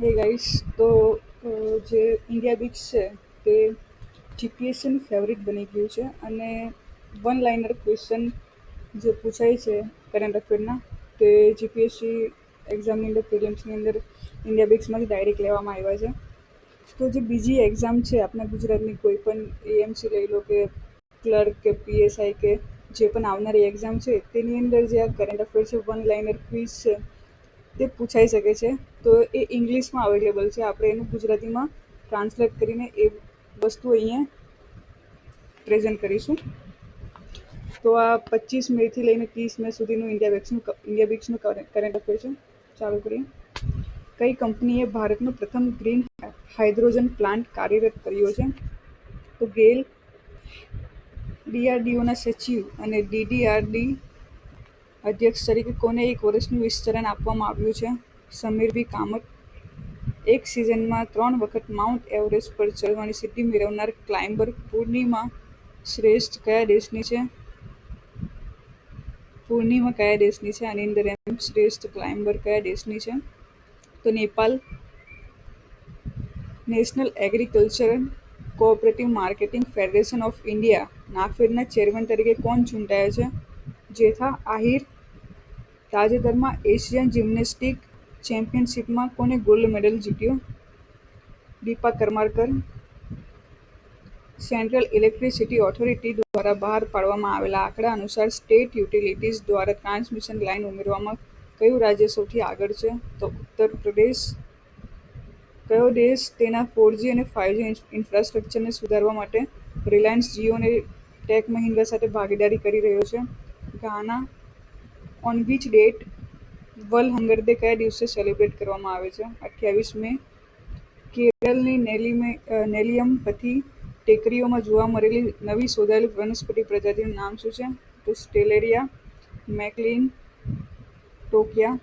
હે ગાઈસ, તો જે ઇન્ડિયા બીચ છે તે જીપીએસસીનું ફેવરિટ બની ગયું છે અને વન લાઇનર ક્વેશ્ચન જે પૂછાય છે કરંટ અફેરના તે જીપીએસસી એક્ઝામની અંદર પ્રિલિમ્સની અંદર ઇન્ડિયા બીચમાંથી ડાયરેક્ટ લેવામાં આવ્યા છે. તો જે બીજી એક્ઝામ છે આપણા ગુજરાતની કોઈ પણ એએમસી લઈ લો કે ક્લર્ક કે પીએસઆઈ કે જે પણ આવનારી એક્ઝામ છે તેની અંદર જે આ કરંટ અફેર છે વન લાઇનર ક્વિઝ છે તે પૂછાઈ શકે છે. તો એ ઇંગ્લિશમાં અવેલેબલ છે. આપણે એનું ગુજરાતીમાં ટ્રાન્સલેટ કરીને એ વસ્તુ અહીંયા પ્રેઝન્ટ કરીશું. તો આ 25 મેથી લઈને 30 મે સુધીનું ઇન્ડિયા બીચનું કરંટ અફેર છે. ચાલુ કરીએ. કઈ કંપનીએ ભારતનો પ્રથમ ગ્રીન હાઇડ્રોજન પ્લાન્ટ કાર્યરત કર્યો છે? તો ગેલ. ડીઆરડીઓના સચિવ અને ડીડીઆરડી અધ્યક્ષ તરીકે કોને 1 વર્ષનું વિસ્તરણ આપવામાં આવ્યું છે? સમીર વી કામત. એક સિઝનમાં 3 વખત માઉન્ટ એવરેસ્ટ પર ચઢવાની સિદ્ધિ મેળવનાર ક્લાઇમ્બર પૂર્ણિમા શ્રેષ્ઠ કયા દેશની છે? પૂર્ણિમા કયા દેશની છે? આની અંદર શ્રેષ્ઠ ક્લાઇમ્બર કયા દેશની છે? તો Nepal. National agriculture cooperative marketing federation of India નાફેડના ચેરમેન તરીકે કોણ ચૂંટાયા છે? જેઠા આહિર. તાજેતરમાં એશિયન જિમ્નેસ્ટિક ચેમ્પિયનશિપમાં કોને ગોલ્ડ મેડલ જીત્યો? દીપા કરમાકર. સેન્ટ્રલ ઇલેક્ટ્રિસિટી ઓથોરિટી દ્વારા બહાર પાડવામાં આવેલા આંકડા અનુસાર સ્ટેટ યુટિલિટીઝ દ્વારા ટ્રાન્સમિશન લાઇન ઉમેરવામાં કયું રાજ્ય સૌથી આગળ છે? તો ઉત્તર પ્રદેશ. કયો દેશ તેના 4G અને 5G ઇન્ફ્રાસ્ટ્રક્ચરને સુધારવા માટે રિલાયન્સ જિયો અને ટેક મહિન્દ્રા સાથે ભાગીદારી કરી રહ્યો છે? Ghana. On which date world hunger day કયા દિવસે સેલિબ્રેટ કરવામાં આવે છે? 28 મે. કેરળની નેલિયમપથી ટેકરીઓમાં જોવા મળેલી નવી શોધાયેલી વનસ્પતિ પ્રજાતિનું નામ શું છે? તો સ્ટેલેરિયા McLean Tokiya.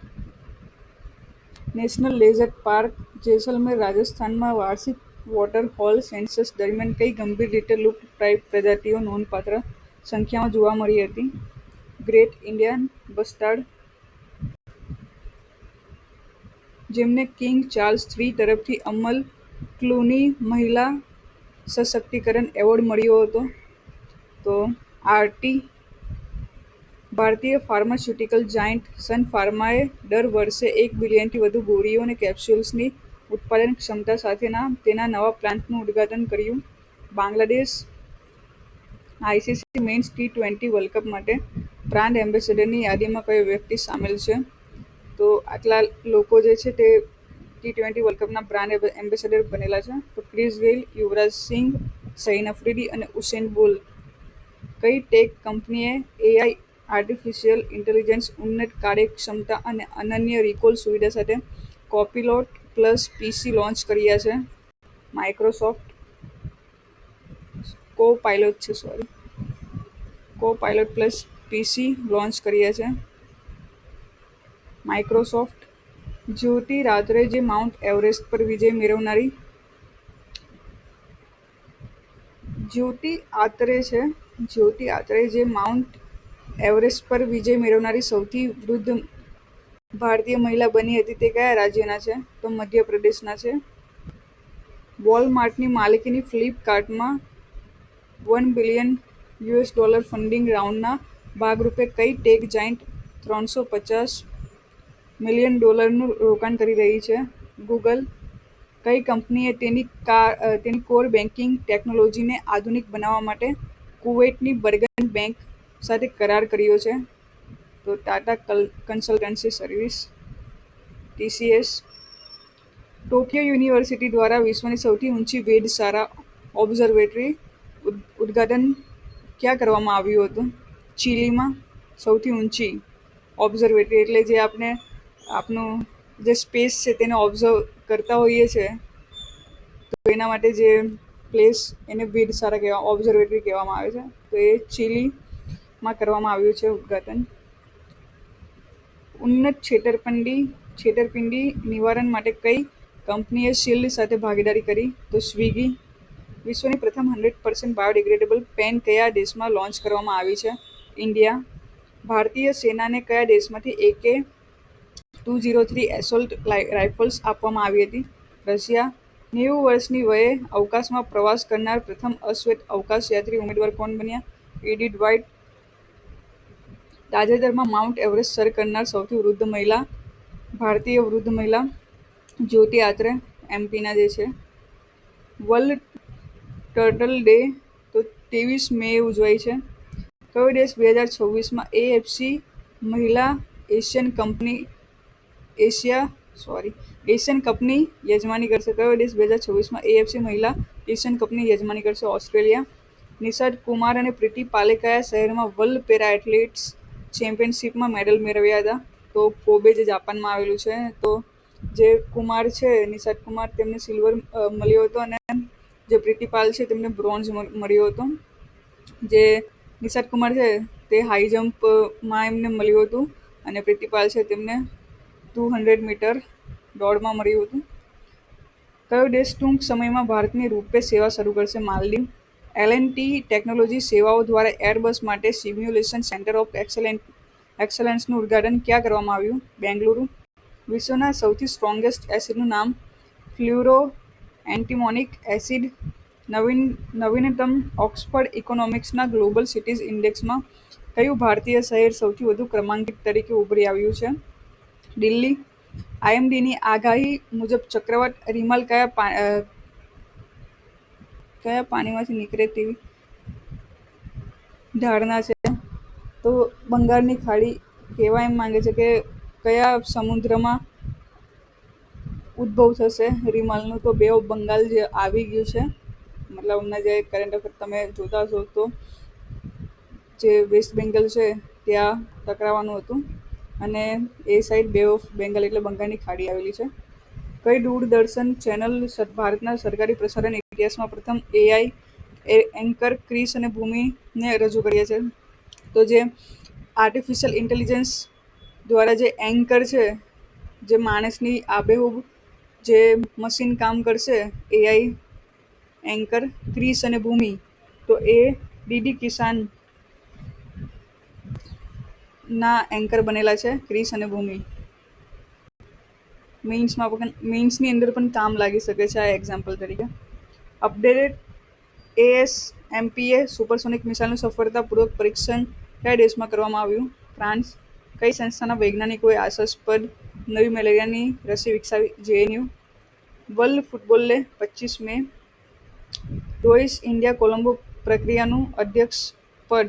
National લેઝર્ડ park Jaisalmer રાજસ્થાનમાં વાર્ષિક વોટર હોલ સેન્સસ દરમિયાન કઈ ગંભીર રીતે લુપ્તપ્રાય પ્રજાતિઓ નોંધપાત્ર સંખ્યામાં જોવા મળી હતી? ગ્રેટ ઇન્ડિયન બસ્ટાર્ડ, જેમને કિંગ ચાર્લ્સ III તરફથી અમલ ક્લૂની મહિલા સશક્તિકરણ એવોર્ડ મળ્યો હતો? તો આરટી. ભારતીય ફાર્માસ્યુટિકલ જાયન્ટ સન ફાર્માએ દર વર્ષે 1 બિલિયનથી વધુ ગોળીઓ અને કેપ્સ્યુલ્સની ઉત્પાદન ક્ષમતા સાથેના તેના નવા પ્લાન્ટનું ઉદ્ઘાટન કર્યું? બાંગ્લાદેશ. આઈસીસી મેન્સ ટી20 વર્લ્ડ કપ માટે બ્રાન્ડ એમ્બેસેડરની યાદીમાં કયો વ્યક્તિ સામેલ છે? તો આટલા લોકો જે છે તે ટી20 વર્લ્ડ કપના બ્રાન્ડ એમ્બેસેડર બનેલા છે. તો ક્રિસ ગેઇલ, યુવરાજ સિંઘ, શહીન અફ્રીદી અને ઉસેન બોલ્ટ. કઈ ટેક કંપનીએ એઆઈ આર્ટિફિશિયલ ઇન્ટેલિજન્સ ઉન્નત કાર્યક્ષમતા અને અનન્ય રિકોલ સુવિધા સાથે કોપિલોટ પ્લસ પીસી લોન્ચ કર્યા છે? માઇક્રોસોફ્ટ. કોપાઇલોટ પ્લસ પીસી લોન્ચ કર્યા છે? માઇક્રોસોફ્ટ. જ્યોતિ રાત્રે જે માઉન્ટ એવરેસ્ટ પર વિજય મેળવનારી જ્યોતિ આત્રે છે. જ્યોતિ આત્રે જે માઉન્ટ એવરેસ્ટ પર વિજય મેળવનારી સૌથી વૃદ્ધ ભારતીય મહિલા બની હતી તે કયા રાજ્યના છે? તો મધ્યપ્રદેશના છે. વોલમાર્ટની માલિકીની ફ્લિપકાર્ટમાં $1 બિલિયન ફંડિંગ રાઉન્ડના ભાગરૂપે કઈ ટેક જાયન્ટ $350 મિલિયન નું રોકાણ કરી રહી છે? ગૂગલ. કઈ કંપનીએ તેની કોર બેન્કિંગ ટેકનોલોજીને આધુનિક બનાવવા માટે કુવૈતની બર્ગન બેંક સાથે કરાર કર્યો છે? તો Tata consultancy service TCS. Tokyo university દ્વારા વિશ્વની સૌથી ઊંચી વેધશાળા ઓબ્ઝર્વેટરી ઉદ્ઘાટન ક્યાં કરવામાં આવ્યું હતું? ચીલીમાં. સૌથી ઊંચી ઓબ્ઝર્વેટરી એટલે જે આપણું જે સ્પેસ છે તેને ઓબ્ઝર્વ કરતા હોઈએ છીએ તો એના માટે જે પ્લેસ એને વેધશાળા ઓબ્ઝર્વેટરી કહેવામાં આવે છે. તો એ ચીલીમાં કરવામાં આવ્યું છે ઉદ્ઘાટન. ઉન્નત છેતરપિંડી નિવારણ માટે કઈ કંપનીએ શિલ્ડ સાથે ભાગીદારી કરી? તો સ્વિગી. વિશ્વની પ્રથમ 100% બાયોડિગ્રેડેબલ પેન કયા દેશમાં લોન્ચ કરવામાં આવી છે? ઇન્ડિયા. ભારતીય સેનાને કયા દેશમાંથી 203 એસોલ્ટ રાઇફલ્સ આપવામાં આવી હતી. રશિયા 90 વર્ષની વયે અવકાશમાં પ્રવાસ કરનાર પ્રથમ અશ્વેત અવકાશયાત્રી ઉમેદવાર કોણ બન્યા? એડિથ વ્હાઇટ. તાજેતરમાં માઉન્ટ એવરેસ્ટ સર કરનાર સૌથી વૃદ્ધ મહિલા? ભારતીય વૃદ્ધ મહિલા જ્યોતિ આત્રે, એમપીના જે છે. વર્લ્ડ ટર્ટલ ડે તો 23 મે ઉજવાય છે. કયો દેશ 2026માં એએફસી મહિલા એશિયન કપની યજમાની કરશે? કયો દેશ 2026માં એએફસી મહિલા એશિયન કપની યજમાની કરશે? ઓસ્ટ્રેલિયા. નિષાદ કુમાર અને પ્રીતિ પાલે કયા શહેરમાં વર્લ્ડ પેરા એથ્લેટિક્સ ચેમ્પિયનશિપમાં મેડલ મેળવ્યા હતા? તો કોબે, જે જાપાનમાં આવેલું છે. તો જે કુમાર છે, નિષાદ કુમાર, તેમને સિલ્વર મળ્યો હતો, અને જે પ્રીતિ પાલ છે તેમને બ્રોન્ઝ મળ્યો હતો. જે નિષાદ કુમાર છે તે હાઈ જમ્પમાં એમને મળ્યું હતું, અને પ્રીતિ પાલ છે તેમને 200 મીટર દોડમાં મળ્યું હતું. કયો દેશ ટૂંક સમયમાં ભારતની રૂપે સેવા શરૂ કરશે? માલદીવ. એલ&ટી ટેકનોલોજી સેવાઓ દ્વારા એરબસ માટે સિમ્યુલેશન સેન્ટર ઓફ એક્સલન્સનું ઉદ્ઘાટન ક્યાં કરવામાં આવ્યું? બેંગલુરુ. વિશ્વના સૌથી સ્ટ્રોંગેસ્ટ એસિડનું નામ? ફ્લ્યુરો એન્ટીમોનિક એસિડ. નવીનતમ ઓક્સફર્ડ ઇકોનોમિક્સના ગ્લોબલ સિટીઝ ઇન્ડેક્સમાં કયું ભારતીય શહેર સૌથી વધુ ક્રમાંકિત તરીકે ઉભરી આવ્યું છે? દિલ્હી. આઈએમડીની આગાહી મુજબ ચક્રવાત રીમાલ કયા પાણીમાંથી નીકળે તેવી ધારણા છે? તો બંગાળની ખાડી. કહેવા એમ માંગે છે કે કયા સમુદ્રમાં ઉદ્ભવ થશે રીમાલનું? તો બે ઓફ બંગાળ જે આવી ગયું છે, મતલબ હમણાં જે કરંટ અફેર તમે જોતા હશો, તો જે વેસ્ટ બેંગલ છે ત્યાં ટકરાવાનું હતું, અને એ સાઈડ બે ઓફ બેંગાલ એટલે બંગાળની ખાડી આવેલી છે. કઈ દૂરદર્શન ચેનલ ભારતના સરકારી પ્રસારણ ઇતિહાસમાં પ્રથમ એઆઈ એન્કર ક્રિસ અને ભૂમિને રજૂ કર્યા છે? તો જે આર્ટિફિશિયલ ઇન્ટેલિજન્સ દ્વારા જે એન્કર છે, જે માણસની આબેહૂબ જે મશીન કામ કરશે, એઆઈ એન્કર ક્રિસ અને ભૂમિ, તો એ ડીડી કિસાન ના એન્કર બનેલા છે, ક્રિસ અને ભૂમિ. મીન્સની અંદર પણ કામ લાગી શકે છે આ એક્ઝામ્પલ તરીકે. અપડેટેડ એએસએમપીએ સુપરસોનિક મિસાઇલનું સફળતાપૂર્વક પરીક્ષણ કયા દેશમાં કરવામાં આવ્યું? ફ્રાન્સ. કઈ સંસ્થાના વૈજ્ઞાનિકોએ આશાસ્પદ નવી મેલેરિયાની રસી વિકસાવી? જેએનયુ. વર્લ્ડ ફૂટબોલ ડે 25 મે. રોઈસ ઇન્ડિયા કોલંબો પ્રક્રિયાનું અધ્યક્ષ પદ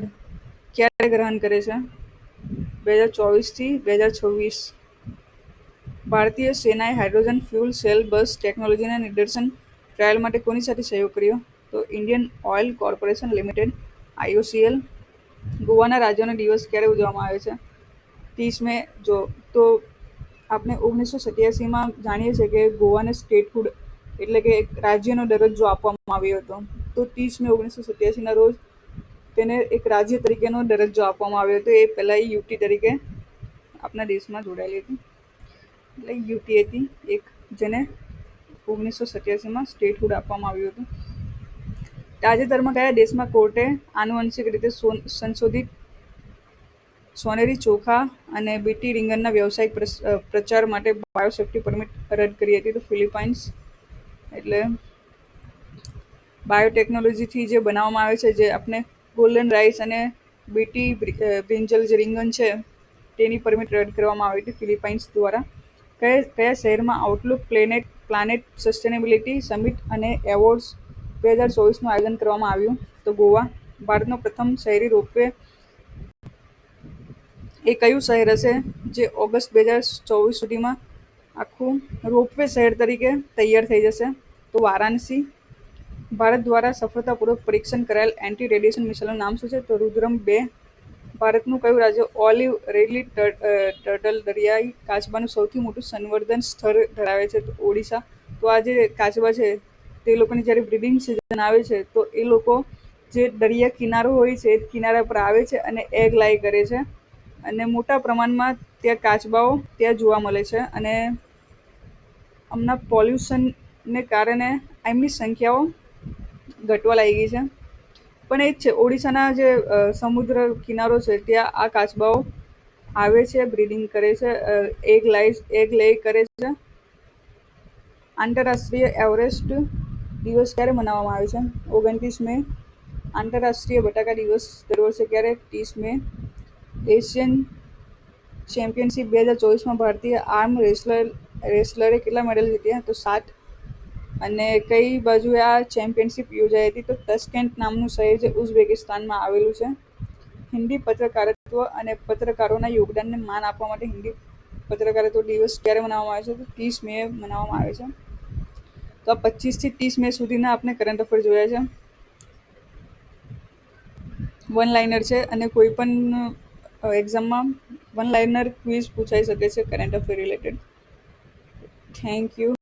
ક્યારે ગ્રહણ કરે છે? 2024 થી 2026. ભારતીય સેનાએ હાઇડ્રોજન ફ્યુલ સેલ બસ ટેકનોલોજીના નિદર્શન ટ્રાયલ માટે કોની સાથે સહયોગ કર્યો? તો Indian oil corporation limited, IOCL. ગોવાના રાજ્યનો દિવસ ક્યારે ઉજવવામાં આવે છે? 30 મે. તો આપણે 1987માં જાણીએ છીએ કે ગોવાને સ્ટેટહુડ એટલે કે એક રાજ્યનો દરજ્જો આપવામાં આવ્યો હતો. તો 30 મે 1987ના રોજ તેને એક રાજ્ય તરીકેનો દરજ્જો આપવામાં આવ્યો હતો. એ પહેલાં યુટી તરીકે આપણા દેશમાં જોડાયેલી હતી, એટલે યુટી હતી એક, જેને 1987માં સ્ટેટહુડ આપવામાં આવ્યું હતું. તાજેતરમાં કયા દેશમાં કોર્ટે આનુવંશિક રીતે સંશોધિત સોનેરી ચોખા અને બીટી રીંગણના વ્યવસાયિક પ્રચાર માટે બાયોસેફ્ટી પરમિટ રદ કરી હતી? તો ફિલિપાઇન્સ. એટલે બાયોટેકનોલોજીથી જે બનાવવામાં આવે છે, જે આપણે ગોલ્ડન રાઈસ અને બીટી બ્રિંજલ જે રીંગણ છે તેની પરમિટ રદ કરવામાં આવી હતી ફિલિપાઇન્સ દ્વારા. કયા શહેરમાં આઉટલુક પ્લાનેટ સસ્ટેનેબિલિટી સમિટ અને એવોર્ડ્સ 2024નું આયોજન કરવામાં આવ્યું? તો ગોવા. ભારતનો પ્રથમ શહેરી રોપવે એ કયું શહેર હશે જે ઓગસ્ટ 2024 સુધીમાં આખું રોપવે શહેર તરીકે તૈયાર થઈ જશે? તો વારાણસી. ભારત દ્વારા સફળતાપૂર્વક પરીક્ષણ કરાયેલ એન્ટી રેડિયેશન મિસાઇલનું નામ શું છે? તો રુદ્રમ-2. ભારતનું કયું રાજ્ય ઓલિવ રેડલી ટર્ટલ દરિયાઈ કાચબાનું સૌથી મોટું સંવર્ધન સ્થળ ધરાવે છે? તો ઓડિશા. તો આ જે કાચબા છે તે લોકોની જ્યારે બ્રીડિંગ સિઝન આવે છે, તો એ લોકો જે દરિયા કિનારો હોય છે એ કિનારા પર આવે છે અને એગ લાય કરે છે, અને મોટા પ્રમાણમાં ત્યાં કાચબાઓ ત્યાં જોવા મળે છે. અને હમણાં પોલ્યુશનને કારણે એમની સંખ્યાઓ ઘટવા લાગી છે. પણ એ જ છે, ઓડિશાના જે સમુદ્ર કિનારો છે ત્યાં આ કાચબાઓ આવે છે, બ્રીડિંગ કરે છે, એગ લે કરે છે. આંતરરાષ્ટ્રીય એવરેસ્ટ દિવસ ક્યારે મનાવવામાં આવે છે? 29 મે. આંતરરાષ્ટ્રીય બટાકા દિવસ દર વર્ષે ક્યારે? 30 મે. એશિયન ચેમ્પિયનશિપ 2024માં ભારતીય આર્મ રેસલરે કેટલા મેડલ જીત્યા? તો 7. અને કઈ બાજુએ આ ચેમ્પિયનશિપ યોજાઈ હતી? તો તસ્કેન્ટ નામનું શહેર જે ઉઝબેકિસ્તાનમાં આવેલું છે. હિન્દી પત્રકારત્વ અને પત્રકારોના યોગદાનને માન આપવા માટે હિન્દી પત્રકારત્વ દિવસ ક્યારે મનાવવામાં આવે છે? તો 30 મે મનાવવામાં આવે છે. તો આ 25 થી 30 મે સુધીના આપણે કરંટ અફેર જોયા છે. વન લાઇનર છે અને કોઈ પણ એક્ઝામમાં વન લાઇનર ક્વિઝ પૂછાઈ શકે છે current affair related. Thank you.